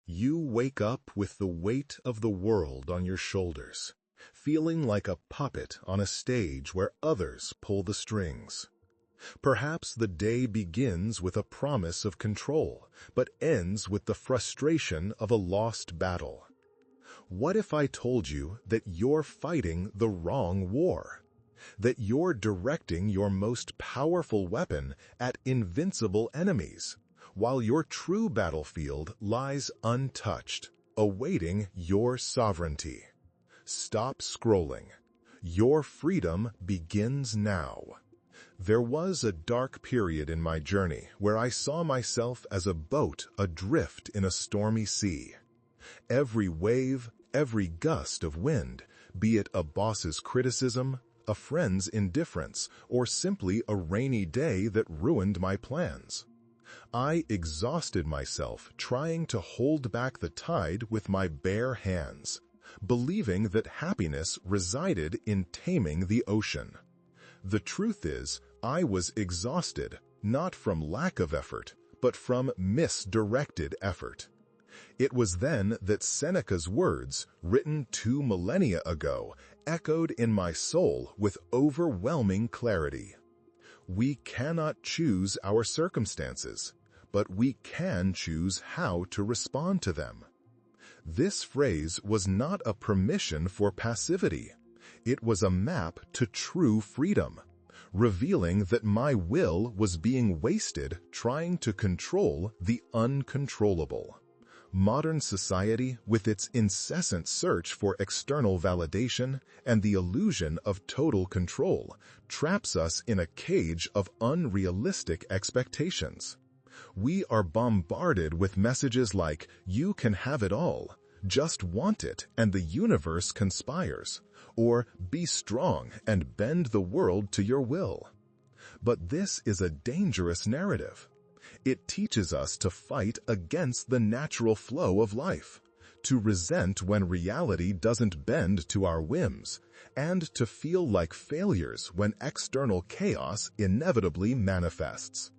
You wake up with the weight of the world on your shoulders, feeling like a puppet on a stage where others pull the strings. Perhaps the day begins with a promise of control, but ends with the frustration of a lost battle. What if I told you that you're fighting the wrong war? That you're directing your most powerful weapon at invincible enemies, while your true battlefield lies untouched, awaiting your sovereignty? Stop scrolling. Your freedom begins now. There was a dark period in my journey where I saw myself as a boat adrift in a stormy sea. Every wave, every gust of wind, be it a boss's criticism, a friend's indifference, or simply a rainy day that ruined my plans. I exhausted myself trying to hold back the tide with my bare hands, believing that happiness resided in taming the ocean. The truth is, I was exhausted, not from lack of effort, but from misdirected effort. It was then that Seneca's words, written 2 millennia ago, echoed in my soul with overwhelming clarity. We cannot choose our circumstances, but we can choose how to respond to them. This phrase was not a permission for passivity. It was a map to true freedom, revealing that my will was being wasted trying to control the uncontrollable. Modern society, with its incessant search for external validation and the illusion of total control, traps us in a cage of unrealistic expectations. We are bombarded with messages like, "You can have it all. Just want it and the universe conspires," or "Be strong and bend the world to your will." But this is a dangerous narrative. It teaches us to fight against the natural flow of life, to resent when reality doesn't bend to our whims, and to feel like failures when external chaos inevitably manifests.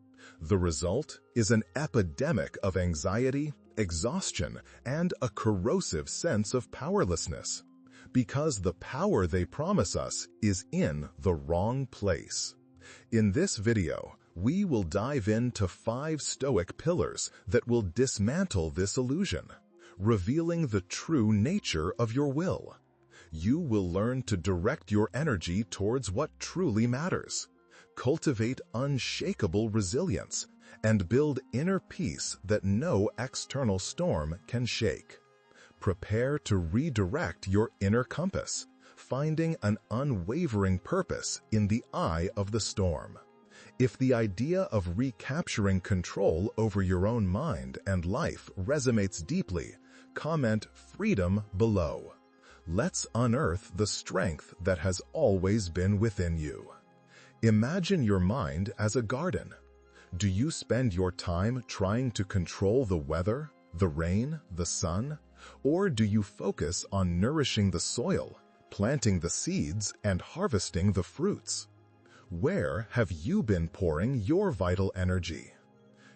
The result is an epidemic of anxiety, exhaustion, and a corrosive sense of powerlessness, because the power they promise us is in the wrong place. In this video, we will dive into 5 Stoic pillars that will dismantle this illusion, revealing the true nature of your will. You will learn to direct your energy towards what truly matters, cultivate unshakable resilience, and build inner peace that no external storm can shake. Prepare to redirect your inner compass, finding an unwavering purpose in the eye of the storm. If the idea of recapturing control over your own mind and life resonates deeply, comment "freedom" below. Let's unearth the strength that has always been within you. Imagine your mind as a garden. Do you spend your time trying to control the weather, the rain, the sun? Or do you focus on nourishing the soil, planting the seeds, and harvesting the fruits? Where have you been pouring your vital energy?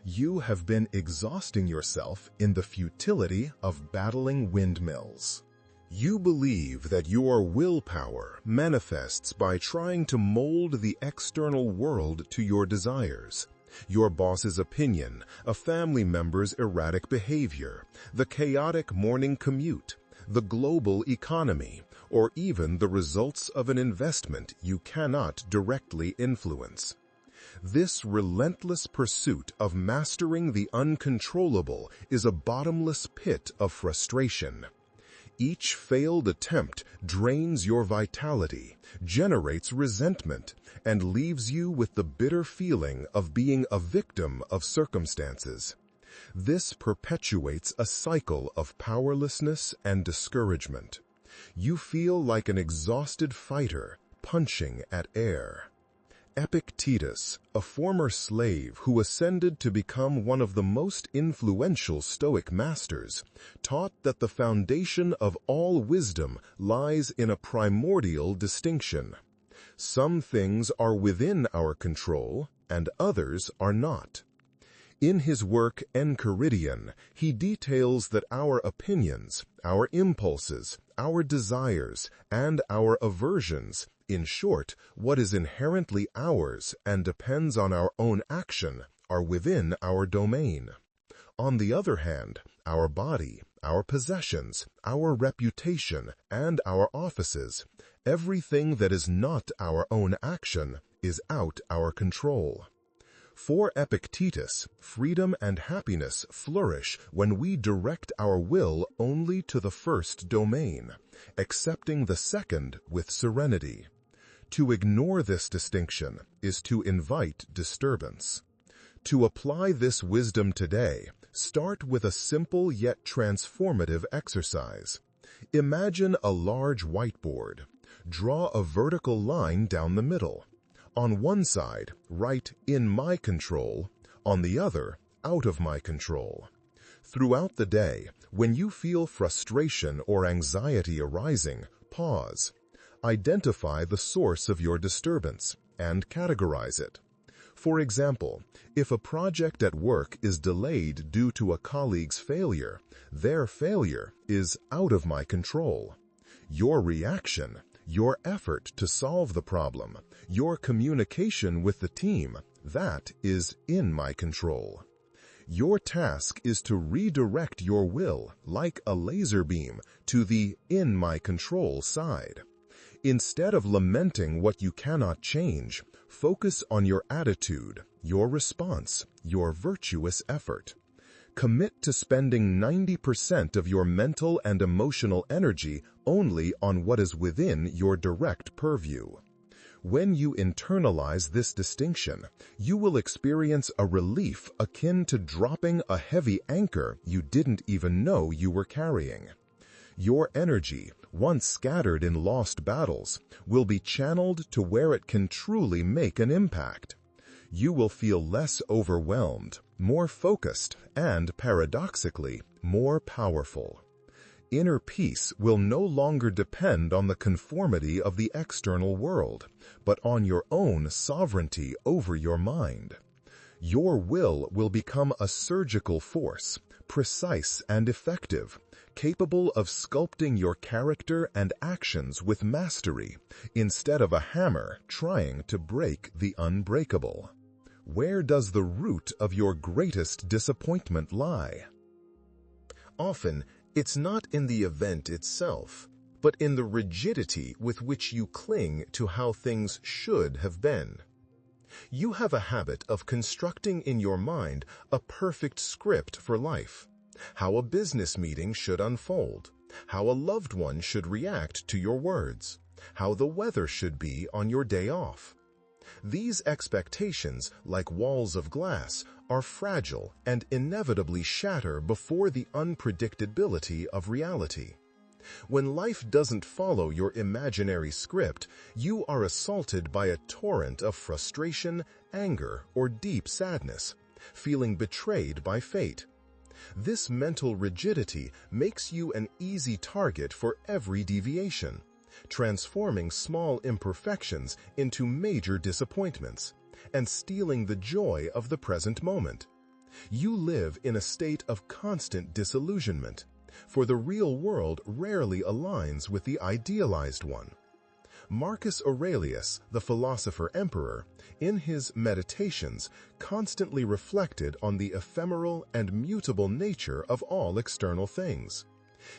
You have been exhausting yourself in the futility of battling windmills. You believe that your willpower manifests by trying to mold the external world to your desires. Your boss's opinion, a family member's erratic behavior, the chaotic morning commute, the global economy, or even the results of an investment you cannot directly influence. This relentless pursuit of mastering the uncontrollable is a bottomless pit of frustration. Each failed attempt drains your vitality, generates resentment, and leaves you with the bitter feeling of being a victim of circumstances. This perpetuates a cycle of powerlessness and discouragement. You feel like an exhausted fighter punching at air. Epictetus, a former slave who ascended to become one of the most influential Stoic masters, taught that the foundation of all wisdom lies in a primordial distinction. Some things are within our control, and others are not. In his work Enchiridion, he details that our opinions, our impulses, our desires, and our aversions, in short, what is inherently ours and depends on our own action, are within our domain. On the other hand, our body, our possessions, our reputation, and our offices, everything that is not our own action, is out our control. For Epictetus, freedom and happiness flourish when we direct our will only to the first domain, accepting the second with serenity. To ignore this distinction is to invite disturbance. To apply this wisdom today, start with a simple yet transformative exercise. Imagine a large whiteboard. Draw a vertical line down the middle. On one side, write "in my control," on the other, "out of my control." Throughout the day, when you feel frustration or anxiety arising, pause. Identify the source of your disturbance and categorize it. For example, if a project at work is delayed due to a colleague's failure, their failure is out of my control. Your reaction, your effort to solve the problem, your communication with the team, that is in my control. Your task is to redirect your will, like a laser beam, to the in my control side. Instead of lamenting what you cannot change, focus on your attitude, your response, your virtuous effort. Commit to spending 90% of your mental and emotional energy only on what is within your direct purview. When you internalize this distinction, you will experience a relief akin to dropping a heavy anchor you didn't even know you were carrying. Your energy, once scattered in lost battles, will be channeled to where it can truly make an impact. You will feel less overwhelmed, more focused, and, paradoxically, more powerful. Inner peace will no longer depend on the conformity of the external world, but on your own sovereignty over your mind. Your will become a surgical force, precise and effective, capable of sculpting your character and actions with mastery, instead of a hammer trying to break the unbreakable. Where does the root of your greatest disappointment lie? Often, it's not in the event itself, but in the rigidity with which you cling to how things should have been. You have a habit of constructing in your mind a perfect script for life. How a business meeting should unfold, how a loved one should react to your words, how the weather should be on your day off. These expectations, like walls of glass, are fragile and inevitably shatter before the unpredictability of reality. When life doesn't follow your imaginary script, you are assaulted by a torrent of frustration, anger, or deep sadness, feeling betrayed by fate. This mental rigidity makes you an easy target for every deviation, transforming small imperfections into major disappointments, and stealing the joy of the present moment. You live in a state of constant disillusionment, for the real world rarely aligns with the idealized one. Marcus Aurelius, the philosopher-emperor, in his Meditations, constantly reflected on the ephemeral and mutable nature of all external things.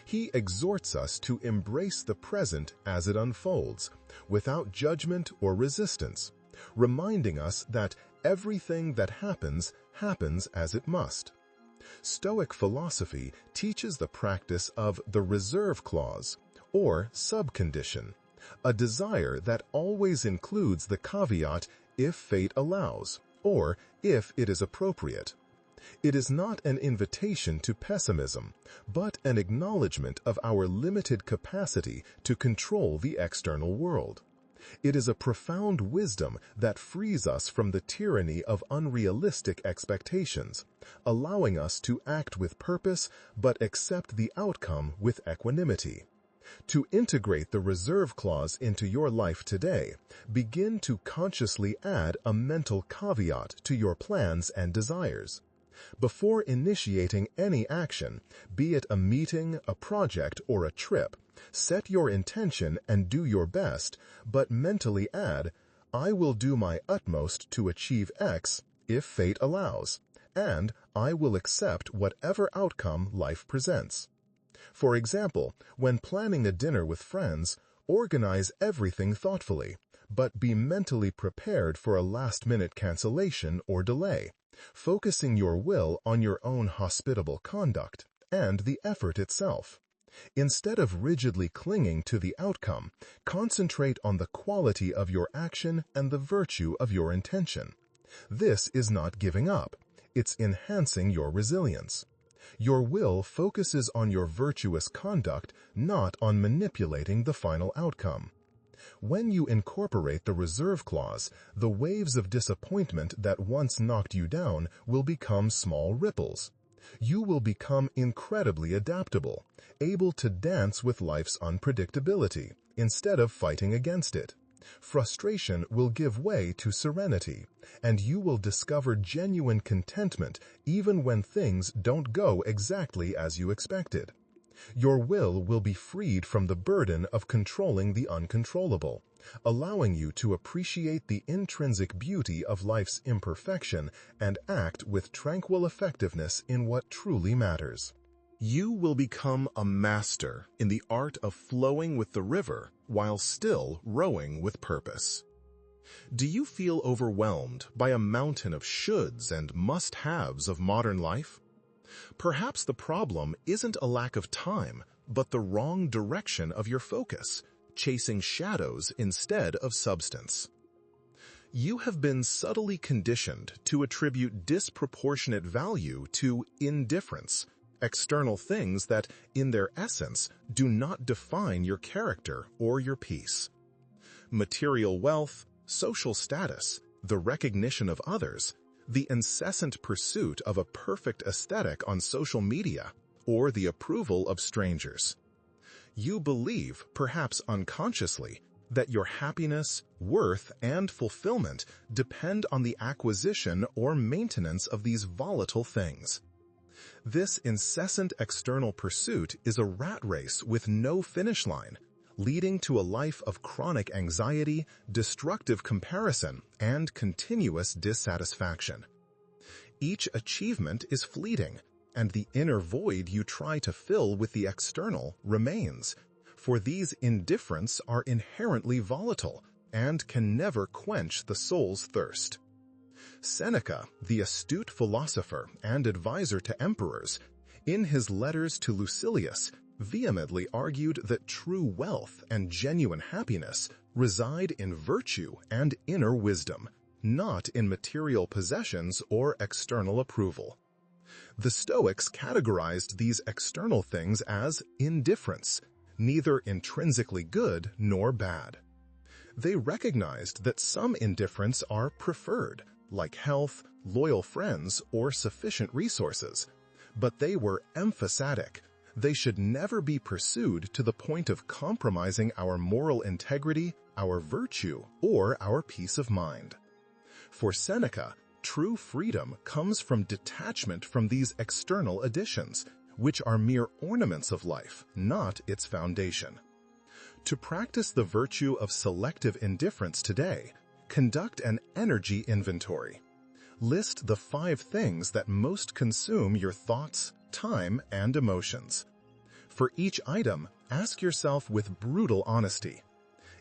He exhorts us to embrace the present as it unfolds, without judgment or resistance, reminding us that everything that happens as it must. Stoic philosophy teaches the practice of the reserve clause, or subcondition, a desire that always includes the caveat "if fate allows," or "if it is appropriate." It is not an invitation to pessimism, but an acknowledgement of our limited capacity to control the external world. It is a profound wisdom that frees us from the tyranny of unrealistic expectations, allowing us to act with purpose but accept the outcome with equanimity. To integrate the reserve clause into your life today, begin to consciously add a mental caveat to your plans and desires. Before initiating any action, be it a meeting, a project, or a trip, set your intention and do your best, but mentally add, "I will do my utmost to achieve X if fate allows, and I will accept whatever outcome life presents." For example, when planning a dinner with friends, organize everything thoughtfully, but be mentally prepared for a last-minute cancellation or delay, focusing your will on your own hospitable conduct and the effort itself. Instead of rigidly clinging to the outcome, concentrate on the quality of your action and the virtue of your intention. This is not giving up. It's enhancing your resilience. Your will focuses on your virtuous conduct, not on manipulating the final outcome. When you incorporate the reserve clause, the waves of disappointment that once knocked you down will become small ripples. You will become incredibly adaptable, able to dance with life's unpredictability instead of fighting against it. Frustration will give way to serenity, and you will discover genuine contentment even when things don't go exactly as you expected. Your will be freed from the burden of controlling the uncontrollable, allowing you to appreciate the intrinsic beauty of life's imperfection and act with tranquil effectiveness in what truly matters. You will become a master in the art of flowing with the river while still rowing with purpose. Do you feel overwhelmed by a mountain of shoulds and must-haves of modern life? Perhaps the problem isn't a lack of time, but the wrong direction of your focus, chasing shadows instead of substance. You have been subtly conditioned to attribute disproportionate value to indifference, external things that, in their essence, do not define your character or your peace. Material wealth, social status, the recognition of others, the incessant pursuit of a perfect aesthetic on social media, or the approval of strangers. You believe, perhaps unconsciously, that your happiness, worth, and fulfillment depend on the acquisition or maintenance of these volatile things. This incessant external pursuit is a rat race with no finish line, leading to a life of chronic anxiety, destructive comparison, and continuous dissatisfaction. Each achievement is fleeting, and the inner void you try to fill with the external remains, for these indifferents are inherently volatile and can never quench the soul's thirst. Seneca, the astute philosopher and advisor to emperors, in his letters to Lucilius, vehemently argued that true wealth and genuine happiness reside in virtue and inner wisdom, not in material possessions or external approval. The Stoics categorized these external things as indifference, neither intrinsically good nor bad. They recognized that some indifferents are preferred, like health, loyal friends, or sufficient resources, but they were emphatic. They should never be pursued to the point of compromising our moral integrity, our virtue, or our peace of mind. For Seneca, true freedom comes from detachment from these external additions, which are mere ornaments of life, not its foundation. To practice the virtue of selective indifference today, conduct an energy inventory. List the 5 things that most consume your thoughts, time, and emotions. For each item, ask yourself with brutal honesty,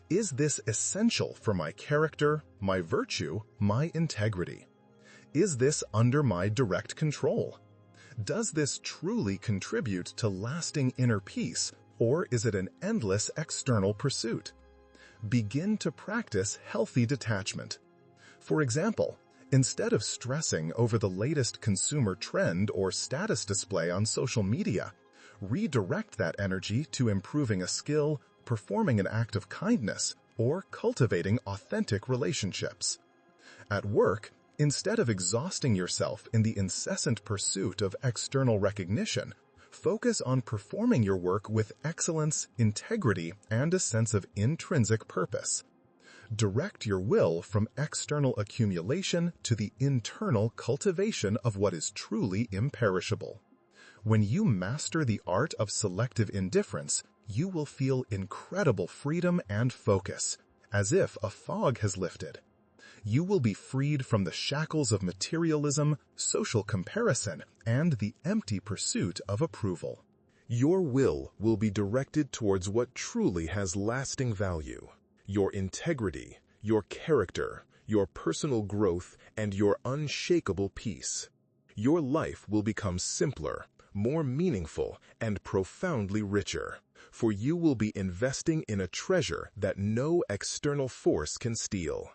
is this essential for my character, my virtue, my integrity? Is this under my direct control? Does this truly contribute to lasting inner peace, or is it an endless external pursuit? Begin to practice healthy detachment. For example, instead of stressing over the latest consumer trend or status display on social media, redirect that energy to improving a skill, performing an act of kindness, or cultivating authentic relationships. At work, instead of exhausting yourself in the incessant pursuit of external recognition, focus on performing your work with excellence, integrity, and a sense of intrinsic purpose. Direct your will from external accumulation to the internal cultivation of what is truly imperishable. When you master the art of selective indifference, you will feel incredible freedom and focus, as if a fog has lifted. You will be freed from the shackles of materialism, social comparison, and the empty pursuit of approval. Your will be directed towards what truly has lasting value: your integrity, your character, your personal growth, and your unshakable peace. Your life will become simpler, more meaningful, and profoundly richer, for you will be investing in a treasure that no external force can steal.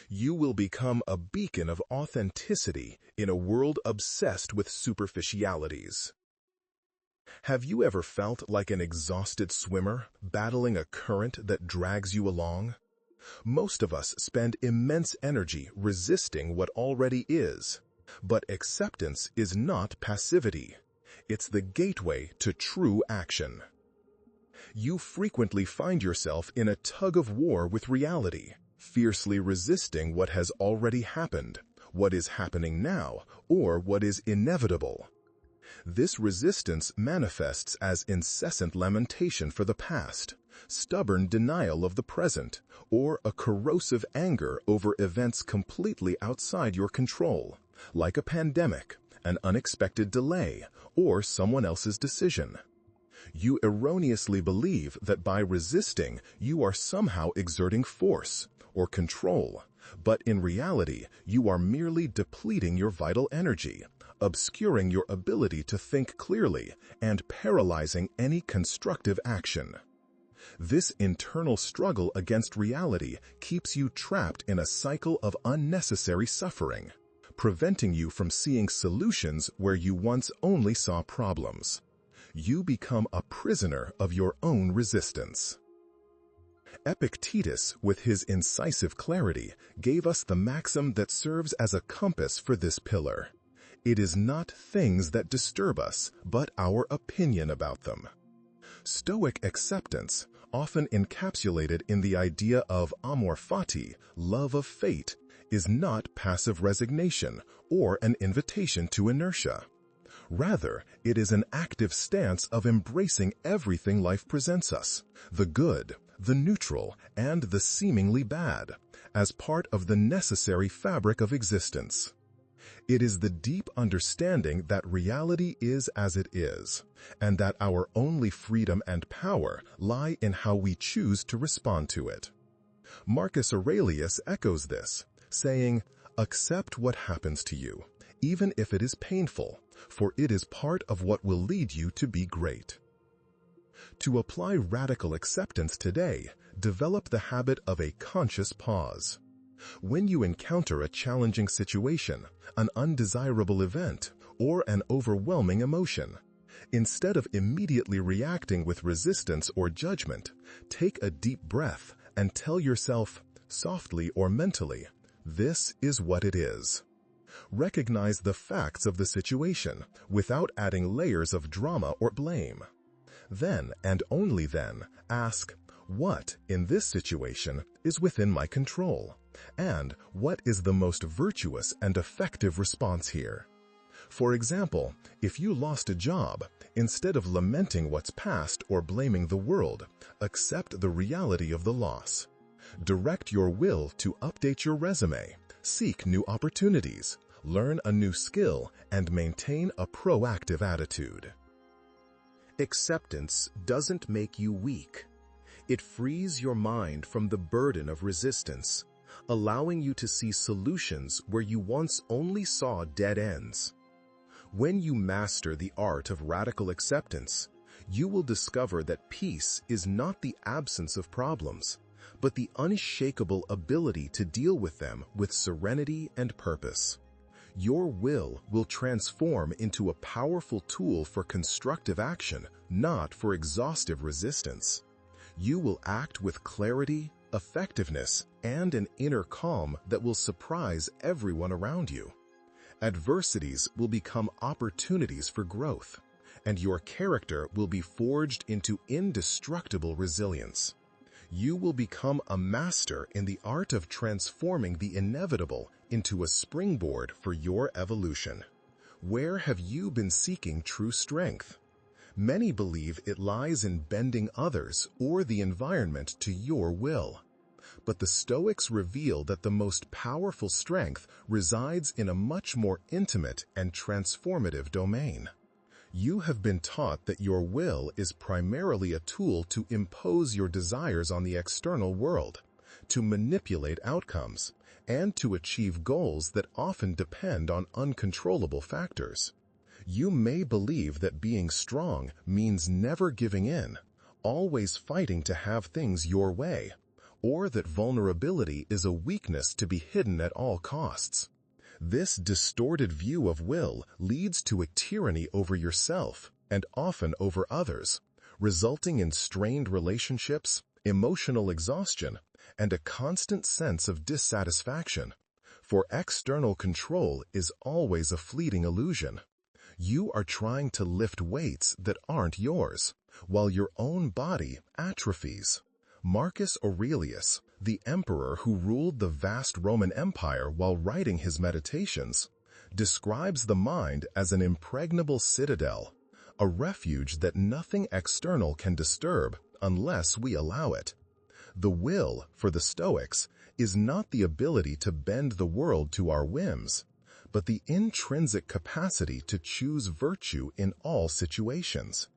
You will become a beacon of authenticity in a world obsessed with superficialities. Have you ever felt like an exhausted swimmer battling a current that drags you along? Most of us spend immense energy resisting what already is. But acceptance is not passivity. It's the gateway to true action. You frequently find yourself in a tug-of-war with reality, fiercely resisting what has already happened, what is happening now, or what is inevitable. This resistance manifests as incessant lamentation for the past, stubborn denial of the present, or a corrosive anger over events completely outside your control, like a pandemic, an unexpected delay, or someone else's decision. You erroneously believe that by resisting, you are somehow exerting force or control, but in reality, you are merely depleting your vital energy, obscuring your ability to think clearly, and paralyzing any constructive action. This internal struggle against reality keeps you trapped in a cycle of unnecessary suffering, preventing you from seeing solutions where you once only saw problems. You become a prisoner of your own resistance. Epictetus, with his incisive clarity, gave us the maxim that serves as a compass for this pillar. It is not things that disturb us, but our opinion about them. Stoic acceptance, often encapsulated in the idea of amor fati, love of fate, is not passive resignation or an invitation to inertia. Rather, it is an active stance of embracing everything life presents us, the good, the neutral, and the seemingly bad, as part of the necessary fabric of existence. It is the deep understanding that reality is as it is, and that our only freedom and power lie in how we choose to respond to it. Marcus Aurelius echoes this, saying, "Accept what happens to you, even if it is painful, for it is part of what will lead you to be great." To apply radical acceptance today, develop the habit of a conscious pause. When you encounter a challenging situation, an undesirable event, or an overwhelming emotion, instead of immediately reacting with resistance or judgment, take a deep breath and tell yourself, softly or mentally, "This is what it is." Recognize the facts of the situation without adding layers of drama or blame. Then, and only then, ask, what in this situation is within my control? And what is the most virtuous and effective response here? For example, if you lost a job, instead of lamenting what's past or blaming the world, accept the reality of the loss. Direct your will to update your resume, seek new opportunities, learn a new skill, and maintain a proactive attitude. Acceptance doesn't make you weak. It frees your mind from the burden of resistance, allowing you to see solutions where you once only saw dead ends. When you master the art of radical acceptance, you will discover that peace is not the absence of problems, but the unshakable ability to deal with them with serenity and purpose. Your will transform into a powerful tool for constructive action, not for exhaustive resistance. You will act with clarity, effectiveness, and an inner calm that will surprise everyone around you. Adversities will become opportunities for growth, and your character will be forged into indestructible resilience. You will become a master in the art of transforming the inevitable into a springboard for your evolution. Where have you been seeking true strength? Many believe it lies in bending others or the environment to your will. But the Stoics reveal that the most powerful strength resides in a much more intimate and transformative domain. You have been taught that your will is primarily a tool to impose your desires on the external world, to manipulate outcomes, and to achieve goals that often depend on uncontrollable factors. You may believe that being strong means never giving in, always fighting to have things your way, or that vulnerability is a weakness to be hidden at all costs. This distorted view of will leads to a tyranny over yourself and often over others, resulting in strained relationships, emotional exhaustion, and a constant sense of dissatisfaction. For external control is always a fleeting illusion. You are trying to lift weights that aren't yours, while your own body atrophies. Marcus Aurelius, the emperor who ruled the vast Roman Empire while writing his Meditations, describes the mind as an impregnable citadel, a refuge that nothing external can disturb unless we allow it. The will, for the Stoics, is not the ability to bend the world to our whims, but the intrinsic capacity to choose virtue in all situations.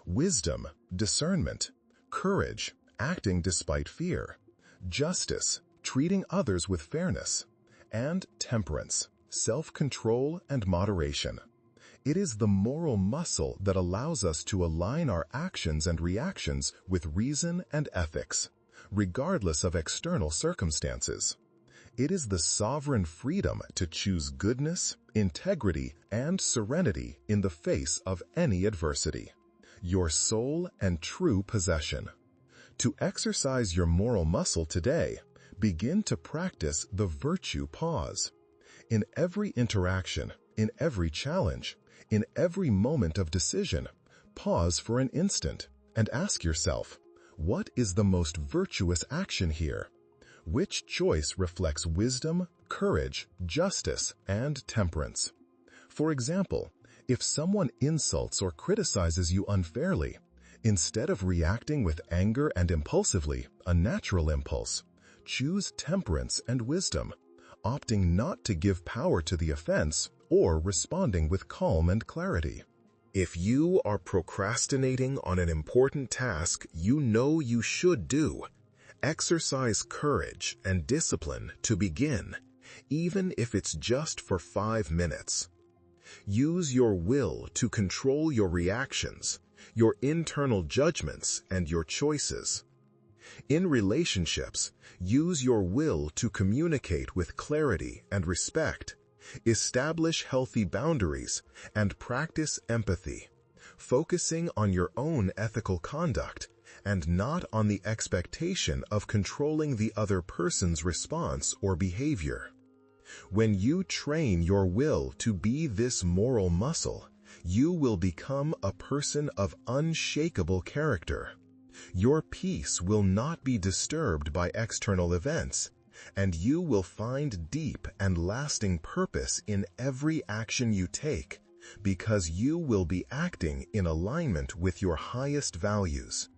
Wisdom, discernment, courage, acting despite fear, justice, treating others with fairness, and temperance, self-control and moderation. It is the moral muscle that allows us to align our actions and reactions with reason and ethics, regardless of external circumstances. It is the sovereign freedom to choose goodness, integrity, and serenity in the face of any adversity, your sole and true possession. To exercise your moral muscle today, begin to practice the virtue pause. In every interaction, in every challenge, in every moment of decision, pause for an instant and ask yourself, what is the most virtuous action here? Which choice reflects wisdom, courage, justice, and temperance? For example, if someone insults or criticizes you unfairly, instead of reacting with anger and impulsively, a natural impulse, choose temperance and wisdom, opting not to give power to the offense or responding with calm and clarity. If you are procrastinating on an important task you know you should do, exercise courage and discipline to begin, even if it's just for 5 minutes. Use your will to control your reactions, your internal judgments, and your choices. In relationships, use your will to communicate with clarity and respect, establish healthy boundaries, and practice empathy, focusing on your own ethical conduct and not on the expectation of controlling the other person's response or behavior. When you train your will to be this moral muscle, you will become a person of unshakable character. Your peace will not be disturbed by external events, and you will find deep and lasting purpose in every action you take, because you will be acting in alignment with your highest values.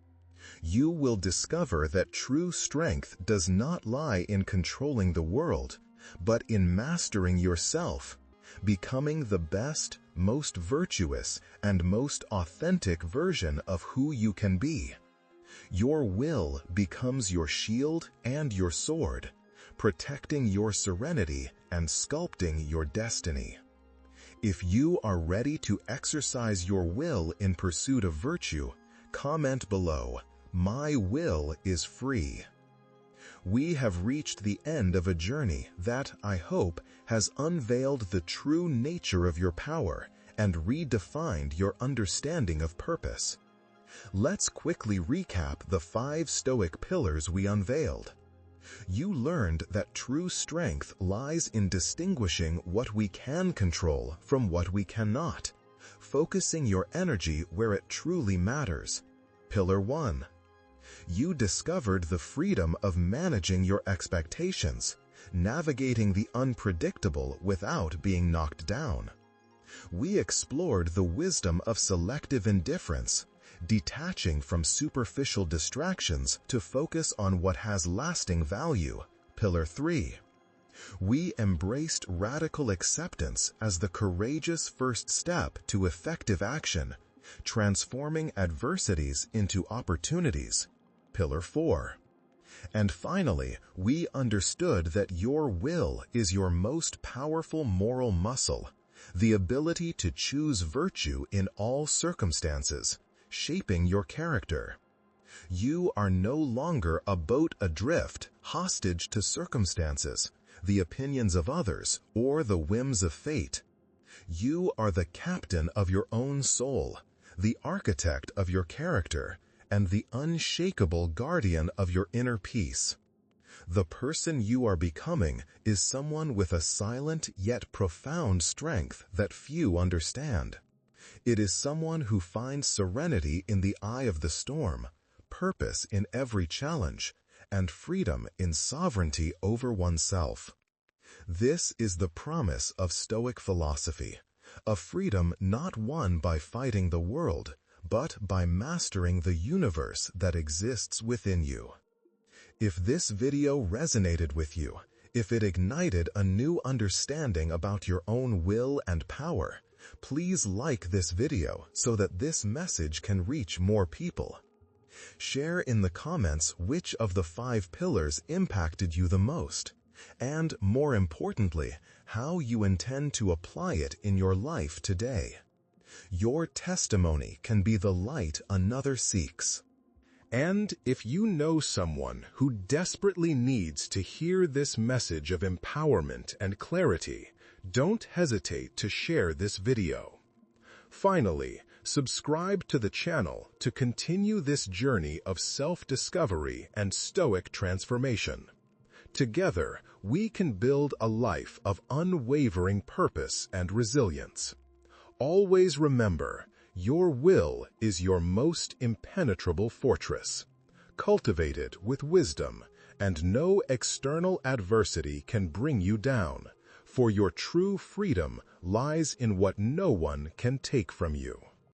You will discover that true strength does not lie in controlling the world, but in mastering yourself, becoming the best, most virtuous, and most authentic version of who you can be. Your will becomes your shield and your sword, protecting your serenity and sculpting your destiny. If you are ready to exercise your will in pursuit of virtue, comment below, "My will is free." We have reached the end of a journey that, I hope, has unveiled the true nature of your power and redefined your understanding of purpose. Let's quickly recap the 5 Stoic pillars we unveiled. You learned that true strength lies in distinguishing what we can control from what we cannot, focusing your energy where it truly matters. Pillar 1. You discovered the freedom of managing your expectations, navigating the unpredictable without being knocked down. We explored the wisdom of selective indifference, detaching from superficial distractions to focus on what has lasting value, Pillar 3. We embraced radical acceptance as the courageous first step to effective action, transforming adversities into opportunities, Pillar 4. And finally, we understood that your will is your most powerful moral muscle, the ability to choose virtue in all circumstances, shaping your character. You are no longer a boat adrift, hostage to circumstances, the opinions of others, or the whims of fate. You are the captain of your own soul, the architect of your character, and the unshakable guardian of your inner peace. The person you are becoming is someone with a silent yet profound strength that few understand. It is someone who finds serenity in the eye of the storm, purpose in every challenge, and freedom in sovereignty over oneself. This is the promise of Stoic philosophy, a freedom not won by fighting the world, but by mastering the universe that exists within you. If this video resonated with you, if it ignited a new understanding about your own will and power, please like this video so that this message can reach more people. Share in the comments which of the 5 pillars impacted you the most, and more importantly, how you intend to apply it in your life today. Your testimony can be the light another seeks. And if you know someone who desperately needs to hear this message of empowerment and clarity, don't hesitate to share this video. Finally, subscribe to the channel to continue this journey of self-discovery and Stoic transformation. Together, we can build a life of unwavering purpose and resilience. Always remember, your will is your most impenetrable fortress. Cultivate it with wisdom, and no external adversity can bring you down, for your true freedom lies in what no one can take from you.